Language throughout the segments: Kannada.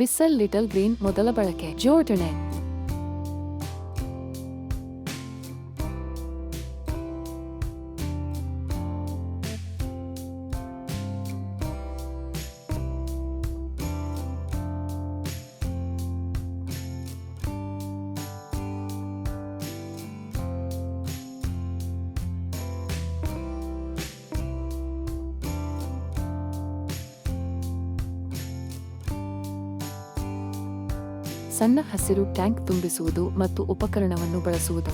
ಬಿಸ್ಸೆಲ್ ಲಿಟಲ್ ಗ್ರೀನ್ ಮೊದಲ ಬಳಕೆ ಜೋಡಣೆ. ಸಣ್ಣ ಹಸಿರು ಟ್ಯಾಂಕ್ ತುಂಬಿಸುವುದು ಮತ್ತು ಉಪಕರಣವನ್ನು ಬಳಸುವುದು.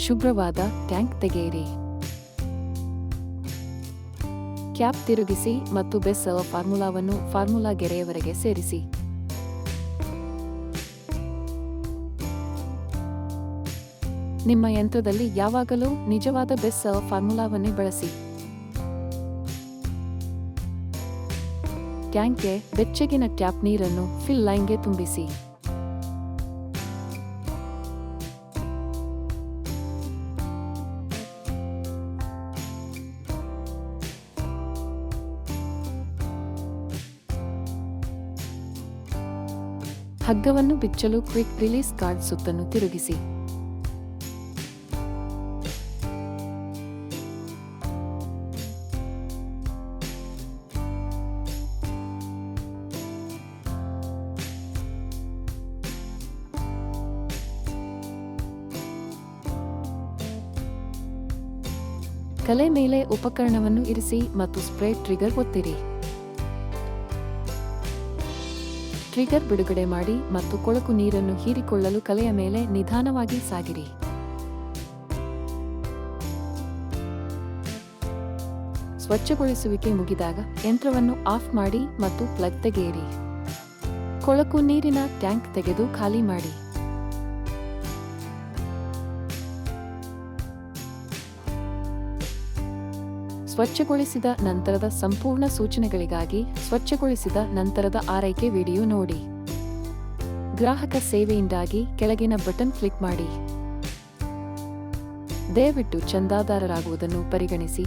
ಶುಭ್ರವಾದ ಟ್ಯಾಂಕ್ ತೆಗೆಯಿರಿ. ಕ್ಯಾಪ್ ತಿರುಗಿಸಿ ಮತ್ತು ಬೆಸ್ಸೆಲ್ ಫಾರ್ಮುಲಾವನ್ನು ಫಾರ್ಮುಲಾ ಗೆರೆಯವರೆಗೆ ಸೇರಿಸಿ. ನಿಮ್ಮ ಯಂತ್ರದಲ್ಲಿ ಯಾವಾಗಲೂ ನಿಜವಾದ ಬೆಸ್ಸೆಲ್ ಫಾರ್ಮುಲಾವನ್ನೇ ಬಳಸಿ. ಟ್ಯಾಂಕ್ಗೆ ಬೆಚ್ಚಗಿನ ಟ್ಯಾಪ್ ನೀರನ್ನು ಫಿಲ್ ಲೈನ್ಗೆ ತುಂಬಿಸಿ. ಹಗ್ಗವನ್ನು ಬಿಚ್ಚಲು ಕ್ವಿಕ್ ರಿಲೀಸ್ ಕಾರ್ಡ್ ಸುತ್ತನ್ನು ತಿರುಗಿಸಿ. ಕಲೆ ಮೇಲೆ ಉಪಕರಣವನ್ನು ಇರಿಸಿ ಮತ್ತು ಸ್ಪ್ರೇ ಟ್ರಿಗರ್ ಒತ್ತಿರಿ. ಟ್ರಿಗರ್ ಬಿಡುಗಡೆ ಮಾಡಿ ಮತ್ತು ಕೊಳಕು ನೀರನ್ನು ಹೀರಿಕೊಳ್ಳಲು ಕಲೆಯ ಮೇಲೆ ನಿಧಾನವಾಗಿ ಸಾಗಿರಿ. ಸ್ವಚ್ಛಗೊಳಿಸುವಿಕೆ ಮುಗಿದಾಗ ಯಂತ್ರವನ್ನು ಆಫ್ ಮಾಡಿ ಮತ್ತು ಪ್ಲಗ್ ತೆಗೆಯಿರಿ. ಕೊಳಕು ನೀರಿನ ಟ್ಯಾಂಕ್ ತೆಗೆದು ಖಾಲಿ ಮಾಡಿ. ಸ್ವಚ್ಛಗೊಳಿಸಿದ ನಂತರದ ಸಂಪೂರ್ಣ ಸೂಚನೆಗಳಿಗಾಗಿ ಸ್ವಚ್ಛಗೊಳಿಸಿದ ನಂತರದ ಆರೈಕೆ ವಿಡಿಯೋ ನೋಡಿ. ಗ್ರಾಹಕ ಸೇವೆಯಿಂದಾಗಿ ಕೆಳಗಿನ ಬಟನ್ ಕ್ಲಿಕ್ ಮಾಡಿ. ದಯವಿಟ್ಟು ಚಂದಾದಾರರಾಗುವುದನ್ನು ಪರಿಗಣಿಸಿ.